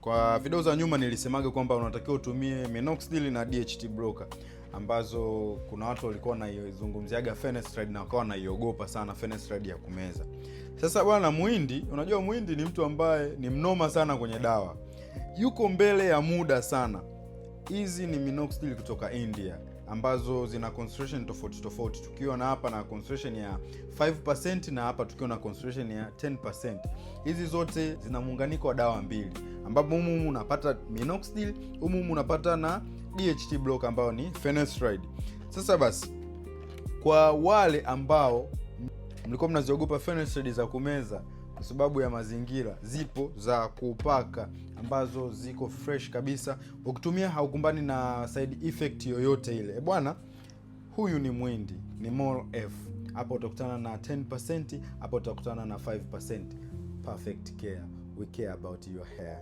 Kwa video za nyuma nilisemaga kwamba unatakiwa utumie minoxidil na DHT blocker, ambazo kuna watu walikuwa wanaizungumziaga finasteride na wakawa wanaiogopa sana finasteride ya kumeza. Sasa bwana, Muhindi, unajua Muhindi ni mtu ambaye ni mnoma sana kwenye dawa, yuko mbele ya muda sana. Hizi ni minoxidil kutoka India ambazo zina concentration tofauti tofauti, tukiwa na hapa na concentration ya 5% na hapa tukiwa na concentration ya 10%. Hizi zote zina muunganiko wa dawa mbili, ambapo humu unapata minoxidil, humu unapata na DHT blocker ambayo ni finasteride. Sasa basi, kwa wale ambao mlikuwa mnaziogopa finasteride za kumeza kwa sababu ya mazingira, zipo za kupaka ambazo ziko fresh kabisa, ukitumia haukumbani na side effect yoyote ile. Bwana, huyu ni Muhindi, ni Mol F. Hapo utakutana na 10%, hapo utakutana na 5%. Perfect care, we care about your hair.